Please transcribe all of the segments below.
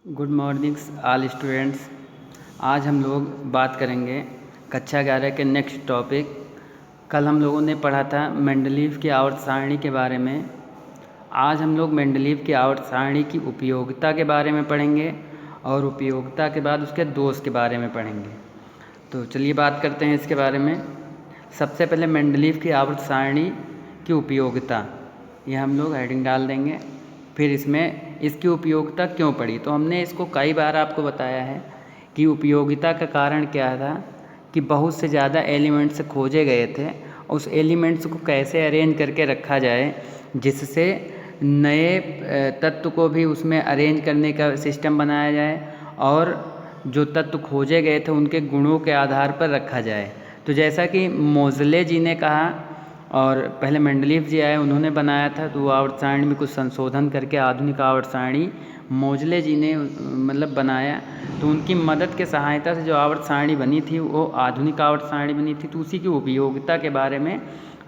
Good morning all students. आज हम लोग बात करेंगे कक्षा 11 के नेक्स्ट टॉपिक। कल हम लोगों ने पढ़ा था मेंडलीव की आवर्त सारणी के बारे में। आज हम लोग मेंडलीव की आवर्त सारणी की उपयोगिता के बारे में पढ़ेंगे और उपयोगिता के बाद उसके दोष के बारे में पढ़ेंगे। तो चलिए बात करते हैं इसके बारे में। सबसे पहले मेंडलीव की आवर्त सारणी की उपयोगिता, यह हम लोग हेडिंग डाल देंगे। फिर इसमें इसकी उपयोगिता क्यों पड़ी, तो हमने इसको कई बार आपको बताया है कि उपयोगिता का कारण क्या था कि बहुत से ज़्यादा एलिमेंट्स खोजे गए थे। उस एलिमेंट्स को कैसे अरेंज करके रखा जाए जिससे नए तत्व को भी उसमें अरेंज करने का सिस्टम बनाया जाए और जो तत्व खोजे गए थे उनके गुणों के आधार पर रखा जाए। तो जैसा कि मोज़ले जी ने कहा और पहले मेंडलीव जी आए, उन्होंने बनाया था, तो वो आवर्त सारणी में कुछ संशोधन करके आधुनिक आवर्त सारणी मोज़ले जी ने मतलब बनाया। तो उनकी मदद के सहायता से जो आवर्त सारणी बनी थी वो आधुनिक आवर्त सारणी बनी थी। तो उसी की उपयोगिता के बारे में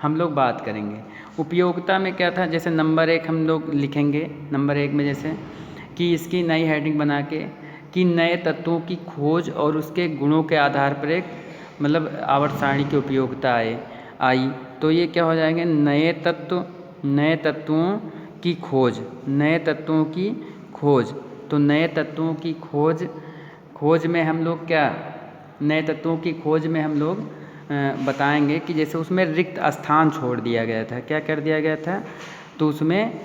हम लोग बात करेंगे। उपयोगिता में क्या था, जैसे नंबर 1 हम लोग लिखेंगे। नंबर 1 में जैसे कि इसकी नई हेडिंग बना के कि नए तत्वों की खोज और उसके गुणों के आधार पर एक मतलब आवर्त सारणी की उपयोगिता आई। तो ये क्या हो जाएंगे, नए तत्वों की खोज, नए तत्वों की खोज। तो नए तत्वों की खोज में हम लोग क्या, नए तत्वों की खोज में हम लोग बताएंगे कि जैसे उसमें रिक्त स्थान छोड़ दिया गया था। क्या कर दिया गया था, तो उसमें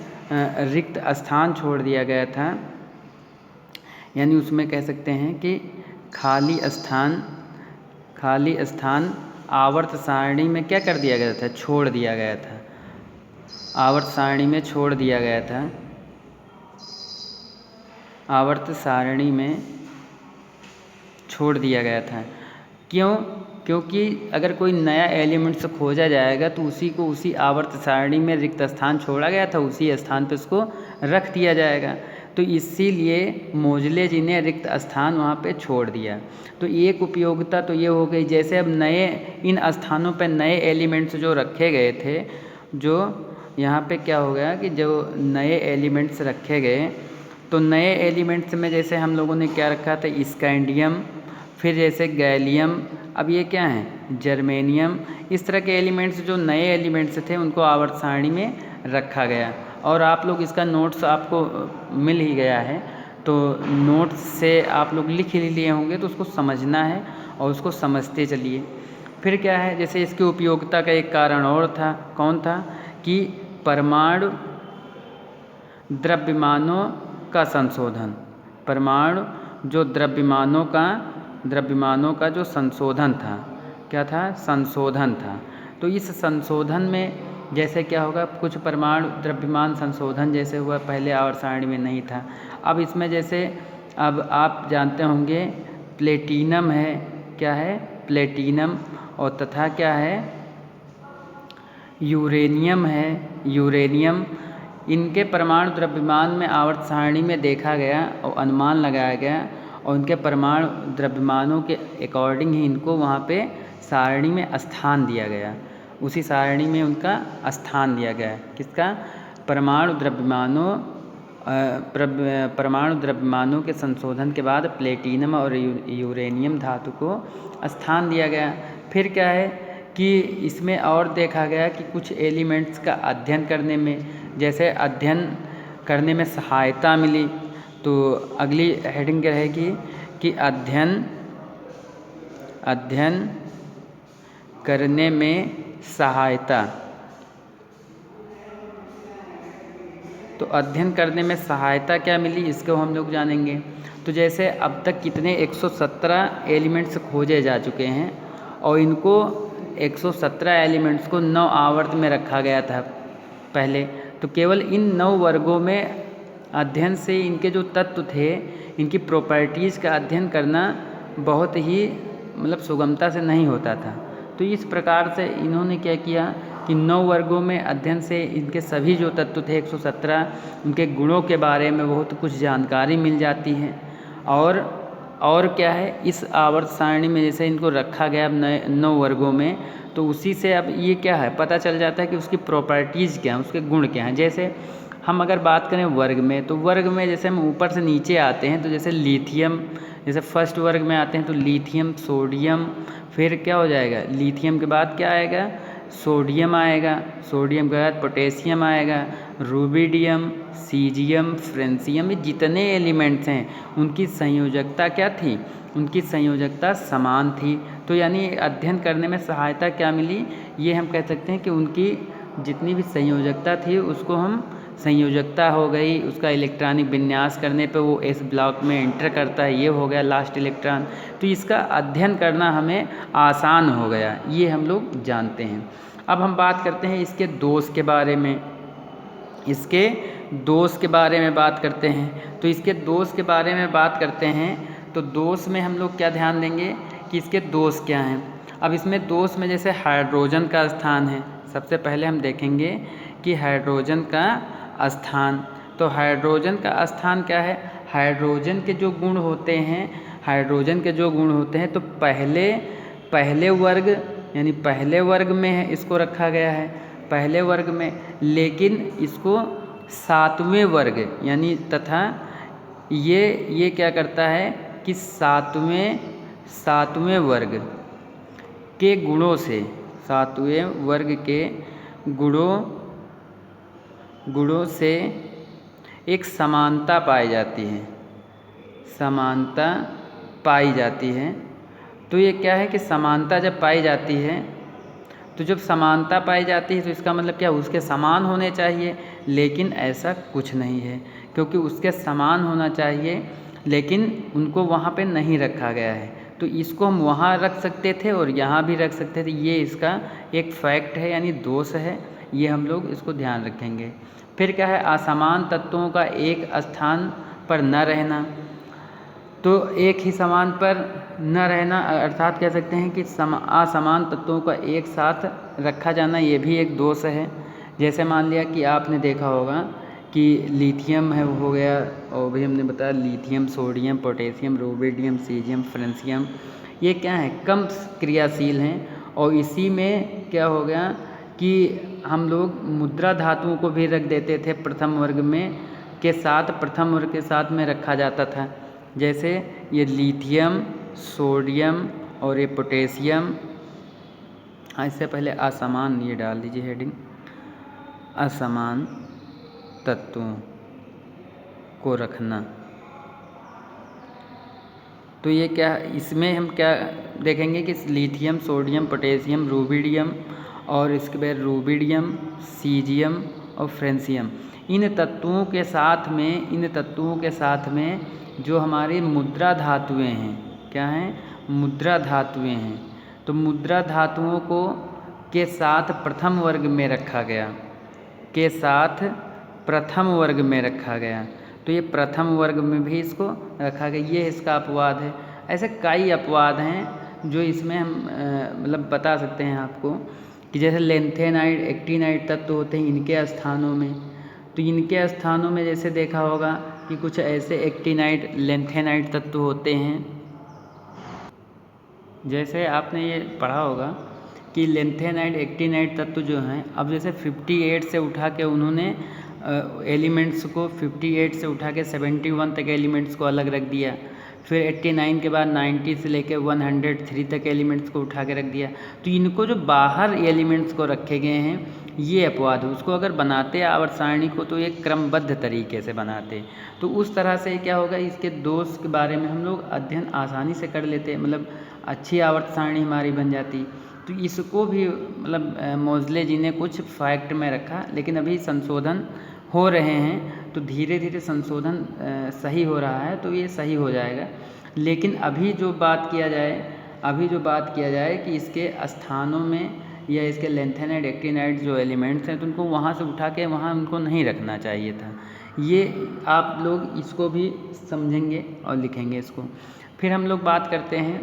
रिक्त स्थान छोड़ दिया गया था, यानी उसमें कह सकते हैं कि खाली स्थान आवर्त सारणी में क्या कर दिया गया था, छोड़ दिया गया था। आवर्त सारणी में छोड़ दिया गया था। आवर्त सारणी में छोड़ दिया गया था। क्योंकि अगर कोई नया एलिमेंट्स खोजा जाएगा तो उसी को उसी आवर्त सारणी में रिक्त स्थान छोड़ा गया था, उसी स्थान पे उसको रख दिया जाएगा। तो इसीलिए मोज़ले जी ने रिक्त स्थान वहाँ पे छोड़ दिया। तो एक उपयोगिता तो ये हो गई, जैसे अब नए इन स्थानों पे नए एलिमेंट्स जो रखे गए थे, जो यहाँ पे क्या हो गया कि जो नए एलिमेंट्स रखे गए, तो नए एलिमेंट्स में जैसे हम लोगों ने क्या रखा था, स्कैंडियम, फिर जैसे गैलियम, अब ये क्या है, जर्मेनियम। इस तरह के एलिमेंट्स जो नए एलिमेंट्स थे उनको आवर्त सारणी में रखा गया। और आप लोग इसका नोट्स आपको मिल ही गया है, तो नोट्स से आप लोग लिख ही लिए होंगे, तो उसको समझना है और उसको समझते चलिए। फिर क्या है, जैसे इसकी उपयोगिता का एक कारण और था, कौन था कि परमाणु द्रव्यमानों का संशोधन। परमाणु जो द्रव्यमानों का जो संशोधन था, क्या था, संशोधन था। तो इस संशोधन में जैसे क्या होगा, कुछ परमाणु द्रव्यमान संशोधन जैसे हुआ, पहले आवर्त सारणी में नहीं था। अब इसमें जैसे अब आप जानते होंगे प्लेटिनम है, क्या है, प्लेटिनम, और तथा क्या है, यूरेनियम है, यूरेनियम। इनके परमाणु द्रव्यमान में आवर्त सारणी में देखा गया और अनुमान लगाया गया, और उनके परमाणु द्रव्यमानों के अकॉर्डिंग ही इनको वहाँ पे सारणी में स्थान दिया गया। उसी सारणी में उनका स्थान दिया गया। किसका, परमाणु द्रव्यमानों के संशोधन के बाद प्लेटिनम और यूरेनियम धातु को स्थान दिया गया। फिर क्या है कि इसमें और देखा गया कि कुछ एलिमेंट्स का अध्ययन करने में, जैसे अध्ययन करने में सहायता मिली। तो अगली हेडिंग रहेगी कि अध्ययन करने में सहायता। तो अध्ययन करने में सहायता क्या मिली, इसको हम लोग जानेंगे। तो जैसे अब तक कितने 117 एलिमेंट्स खोजे जा चुके हैं, और इनको 117 एलिमेंट्स को 9 आवर्त में रखा गया था पहले। तो केवल इन 9 वर्गों में अध्ययन से इनके जो तत्व थे, इनकी प्रॉपर्टीज़ का अध्ययन करना बहुत ही मतलब सुगमता से नहीं होता था। तो इस प्रकार से इन्होंने क्या किया कि 9 वर्गों में अध्ययन से इनके सभी जो तत्व थे 117, उनके गुणों के बारे में बहुत कुछ जानकारी मिल जाती है। और क्या है, इस आवर्त सारणी में जैसे इनको रखा गया अब 9 वर्गों में, तो उसी से अब ये क्या है, पता चल जाता है कि उसकी प्रॉपर्टीज़ क्या हैं, उसके गुण क्या हैं। जैसे हम अगर बात करें वर्ग में, तो वर्ग में जैसे हम ऊपर से नीचे आते हैं तो जैसे लिथियम, जैसे फर्स्ट वर्ग में आते हैं तो लिथियम, सोडियम, फिर क्या हो जाएगा, लिथियम के बाद क्या आएगा, सोडियम आएगा, सोडियम के बाद पोटेशियम आएगा, रूबिडियम, सीजियम, फ्रेंसियम, ये जितने एलिमेंट्स हैं उनकी संयोजकता क्या थी, उनकी संयोजकता समान थी। तो यानी अध्ययन करने में सहायता क्या मिली, ये हम कह सकते हैं कि उनकी जितनी भी संयोजकता थी उसको हम, संयोजकता हो गई, उसका इलेक्ट्रॉनिक विन्यास करने पे वो एस ब्लॉक में एंटर करता है, ये हो गया लास्ट इलेक्ट्रॉन। तो इसका अध्ययन करना हमें आसान हो गया, ये हम लोग जानते हैं। अब हम बात करते हैं इसके दोष के बारे में, इसके दोष के बारे में बात करते हैं। तो इसके दोष के बारे में बात करते हैं तो दोष में हम लोग क्या ध्यान देंगे कि इसके दोष क्या हैं। अब इसमें दोष में जैसे हाइड्रोजन का स्थान है, सबसे पहले हम देखेंगे कि हाइड्रोजन का स्थान। तो हाइड्रोजन का स्थान क्या है, हाइड्रोजन के जो गुण होते हैं, हाइड्रोजन के जो गुण होते हैं तो पहले वर्ग यानी पहले वर्ग में इसको रखा गया है, पहले वर्ग में, लेकिन इसको 7वें वर्ग यानी तथा ये क्या करता है कि 7वें वर्ग के गुणों से, 7वें वर्ग के गुणों से एक समानता पाई जाती है, समानता पाई जाती है। तो ये क्या है कि समानता जब पाई जाती है, तो जब समानता पाई जाती है तो इसका मतलब क्या, उसके समान होने चाहिए, लेकिन ऐसा कुछ नहीं है, क्योंकि उसके समान होना चाहिए लेकिन उनको वहाँ पे नहीं रखा गया है। तो इसको हम वहाँ रख सकते थे और यहाँ भी रख सकते थे, ये इसका एक फैक्ट है यानी दोष है, ये हम लोग इसको ध्यान रखेंगे। फिर क्या है, असमान तत्वों का एक स्थान पर न रहना। तो एक ही समान पर न रहना अर्थात कह सकते हैं कि असमान तत्वों का एक साथ रखा जाना, ये भी एक दोष है। जैसे मान लिया कि आपने देखा होगा कि लिथियम है वो हो गया, और भी हमने बताया lithium, sodium, potassium, rubidium, caesium, francium, ये क्या है, कम क्रियाशील हैं। और इसी में क्या हो गया कि हम लोग मुद्रा धातुओं को भी रख देते थे प्रथम वर्ग में के साथ, प्रथम वर्ग के साथ में रखा जाता था। जैसे ये लिथियम, सोडियम और ये पोटेशियम। इससे पहले असमान ये डाल दीजिए हेडिंग, असमान तत्वों को रखना। तो ये क्या, इसमें हम क्या देखेंगे कि लिथियम, सोडियम, पोटेशियम, रूबिडियम और इसके बाद रूबिडियम, सीजियम और फ्रेंसियम, इन तत्वों के साथ में जो हमारी मुद्रा धातुएं हैं, क्या हैं, मुद्रा धातुएं हैं। तो मुद्रा धातुओं को के साथ प्रथम वर्ग में रखा गया, के साथ प्रथम वर्ग में रखा गया। तो ये प्रथम वर्ग में भी इसको रखा गया, ये इसका अपवाद है। ऐसे कई अपवाद हैं जो इसमें हम मतलब बता सकते हैं आपको, कि जैसे लेंथेनाइड, एक्टिनाइड तत्व होते हैं इनके स्थानों में। तो इनके स्थानों में जैसे देखा होगा कि कुछ ऐसे एक्टिनाइड, लेंथेनाइड तत्व होते हैं। जैसे आपने ये पढ़ा होगा कि लेंथेनाइड, एक्टिनाइड तत्व जो हैं, अब जैसे 58 से उठा के उन्होंने एलिमेंट्स को 58 से उठा के 71 तक एलिमेंट्स को अलग रख दिया। फिर 89 के बाद 90 से लेकर 103 तक एलिमेंट्स को उठा के रख दिया। तो इनको जो बाहर एलिमेंट्स को रखे गए हैं, ये अपवाद है। उसको अगर बनाते आवर्त सारणी को तो एक क्रमबद्ध तरीके से बनाते, तो उस तरह से क्या होगा, इसके दोष के बारे में हम लोग अध्ययन आसानी से कर लेते, मतलब अच्छी आवर्त सारणी हमारी बन जाती। तो इसको भी मतलब मोज़ले जी ने कुछ फैक्ट में रखा, लेकिन अभी संशोधन हो रहे हैं, तो धीरे धीरे संशोधन सही हो रहा है, तो ये सही हो जाएगा। लेकिन अभी जो बात किया जाए कि इसके स्थानों में या इसके लेंथेनाइड, एक्टिनाइड जो एलिमेंट्स हैं, तो उनको वहाँ से उठा के वहाँ उनको नहीं रखना चाहिए था। ये आप लोग इसको भी समझेंगे और लिखेंगे इसको। फिर हम लोग बात करते हैं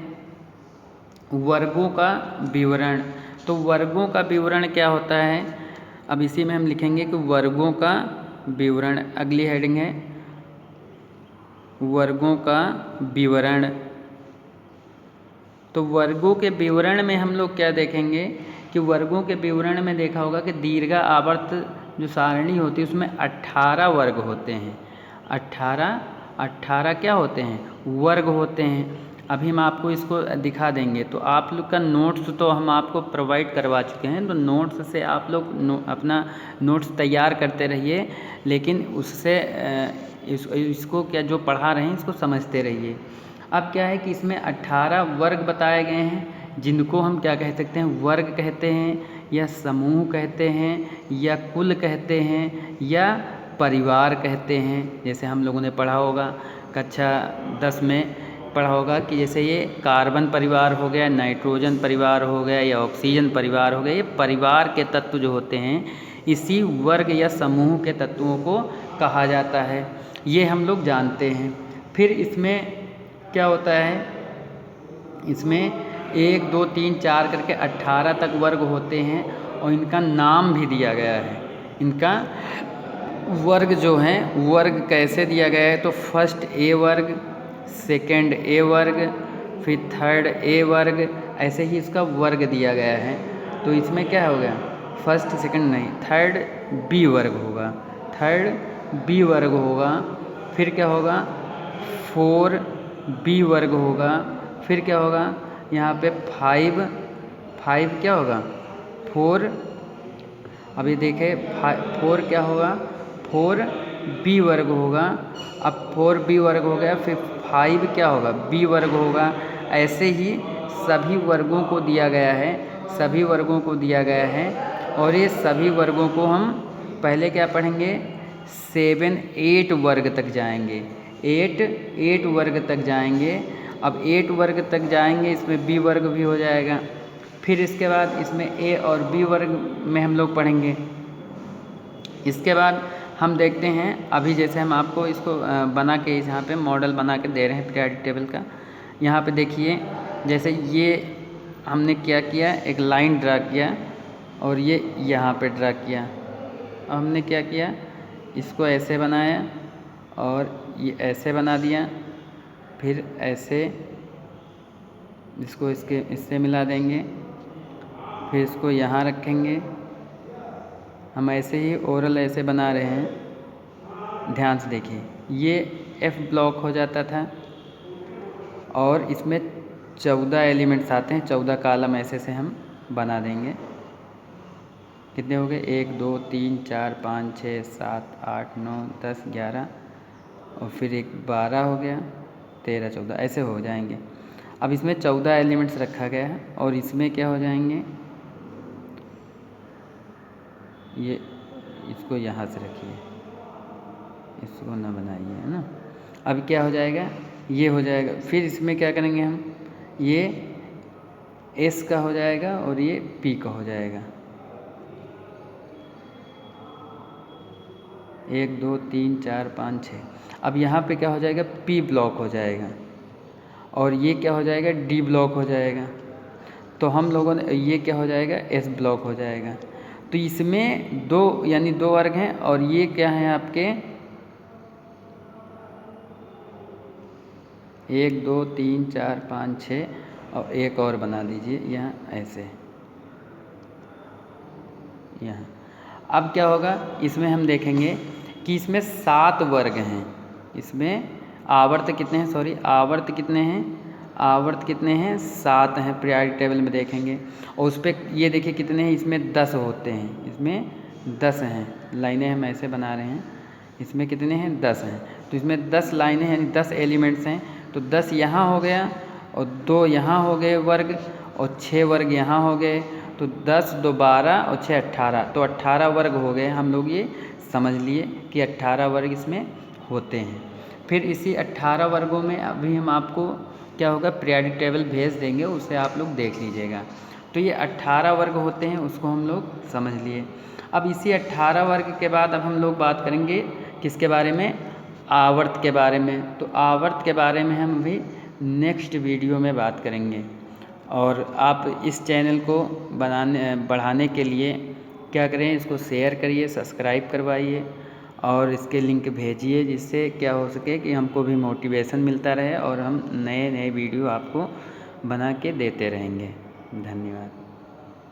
वर्गों का विवरण। तो वर्गों का विवरण क्या होता है, अब इसी में हम लिखेंगे कि वर्गों का विवरण, अगली हेडिंग है वर्गों का विवरण। तो वर्गों के विवरण में हम लोग क्या देखेंगे कि वर्गों के विवरण में देखा होगा कि दीर्घ आवर्त जो सारणी होती है उसमें 18 वर्ग होते हैं। 18 क्या होते हैं? वर्ग होते हैं। अभी हम आपको इसको दिखा देंगे। तो आप लोग का नोट्स तो हम आपको प्रोवाइड करवा चुके हैं, तो नोट्स से आप लोग अपना नोट्स तैयार करते रहिए, लेकिन उससे इसको क्या जो पढ़ा रहे हैं इसको समझते रहिए। अब क्या है कि इसमें 18 वर्ग बताए गए हैं, जिनको हम क्या कह सकते हैं? वर्ग कहते हैं, या समूह कहते हैं, या कुल कहते हैं, या परिवार कहते हैं। जैसे हम लोगों ने पढ़ा होगा कक्षा 10 में पढ़ा होगा कि जैसे ये कार्बन परिवार हो गया, नाइट्रोजन परिवार हो गया, या ऑक्सीजन परिवार हो गया। ये परिवार के तत्व जो होते हैं इसी वर्ग या समूह के तत्वों को कहा जाता है। ये हम लोग जानते हैं। फिर इसमें क्या होता है? इसमें 1 2 3 4 करके 18 तक वर्ग होते हैं, और इनका नाम भी दिया गया है। इनका वर्ग जो हैं वर्ग कैसे दिया गया है? तो फर्स्ट ए वर्ग, सेकंड ए वर्ग, फिर थर्ड ए वर्ग, ऐसे ही इसका वर्ग दिया गया है। तो इसमें क्या हो गया? फर्स्ट सेकंड नहीं, थर्ड बी वर्ग होगा, थर्ड बी वर्ग होगा। फिर क्या होगा? 4 बी वर्ग होगा। फिर क्या होगा? यहाँ पे 5 क्या होगा? 4, अभी देखें 4 क्या होगा? 4 बी वर्ग होगा। अब 4 बी वर्ग हो गया, फिर 5 क्या होगा? बी वर्ग होगा। ऐसे ही सभी वर्गों को दिया गया है, सभी वर्गों को दिया गया है। और ये सभी वर्गों को हम पहले क्या पढ़ेंगे? 7 8 वर्ग तक जाएंगे, 8 वर्ग तक जाएंगे। अब 8 वर्ग तक जाएंगे, इसमें बी वर्ग भी हो जाएगा। फिर इसके बाद इसमें ए और बी वर्ग में हम लोग पढ़ेंगे। इसके बाद हम देखते हैं, अभी जैसे हम आपको इसको बना के यहाँ पे मॉडल बना के दे रहे हैं पीरियोडिक टेबल का। यहाँ पे देखिए, जैसे ये हमने क्या किया, एक लाइन ड्रा किया और ये यहाँ पे ड्रा किया। अब हमने क्या किया, इसको ऐसे बनाया और ये ऐसे बना दिया, फिर ऐसे इसको इससे मिला देंगे, फिर इसको यहाँ रखेंगे। हम ऐसे ही ओरल ऐसे बना रहे हैं, ध्यान से देखिए। ये एफ ब्लॉक हो जाता था और इसमें 14 एलिमेंट्स आते हैं, 14 कॉलम ऐसे से हम बना देंगे। कितने हो गए? 1 2 3 4 5 6 7 8 9 10 11 और फिर एक 12 हो गया, 13 14 ऐसे हो जाएंगे। अब इसमें 14 एलिमेंट्स रखा गया है और इसमें क्या हो जाएंगे, ये इसको यहाँ से रखिए, इसको ना बनाइए, है ना। अब क्या हो जाएगा? ये हो जाएगा। फिर इसमें क्या करेंगे हम, ये एस का हो जाएगा और ये पी का हो जाएगा। 1 2 3 4 5 6। अब यहाँ पे क्या हो जाएगा? पी ब्लॉक हो जाएगा और ये क्या हो जाएगा? डी ब्लॉक हो जाएगा। तो हम लोगों ने ये क्या हो जाएगा? एस ब्लॉक हो जाएगा। तो इसमें 2 यानी 2 वर्ग हैं और ये क्या है आपके 1 2 3 4 5 6 और एक और बना दीजिए यहाँ ऐसे, यहाँ। अब क्या होगा? इसमें हम देखेंगे कि इसमें 7 वर्ग हैं। इसमें आवर्त कितने हैं? आवर्त कितने हैं? आवर्त कितने हैं? 7 हैं। पीरियोडिक टेबल में देखेंगे और उस पर ये देखिए कितने हैं, इसमें 10 होते हैं। इसमें 10 हैं, लाइनें हम ऐसे बना रहे हैं। इसमें कितने हैं? 10 हैं। तो इसमें 10 लाइनें यानी 10 एलिमेंट्स हैं। तो 10 यहाँ हो गया और 2 यहाँ हो गए वर्ग और 6 वर्ग यहाँ हो गए। तो 10 2 12 और 6 18, तो 18 वर्ग हो गए। हम लोग ये समझ लिए कि 18 वर्ग इसमें होते हैं। फिर इसी 18 वर्गों में अभी हम आपको क्या होगा, पीरियोडिक टेबल भेज देंगे, उसे आप लोग देख लीजिएगा। तो ये 18 वर्ग होते हैं, उसको हम लोग समझ लिए। अब इसी 18 वर्ग के बाद अब हम लोग बात करेंगे किसके बारे में? आवर्त के बारे में। तो आवर्त के बारे में हम अभी नेक्स्ट वीडियो में बात करेंगे। और आप इस चैनल को बढ़ाने के लिए क्या करें, इसको शेयर करिए, सब्सक्राइब करवाइए और इसके लिंक भेजिए, जिससे क्या हो सके कि हमको भी मोटिवेशन मिलता रहे और हम नए नए वीडियो आपको बना के देते रहेंगे। धन्यवाद।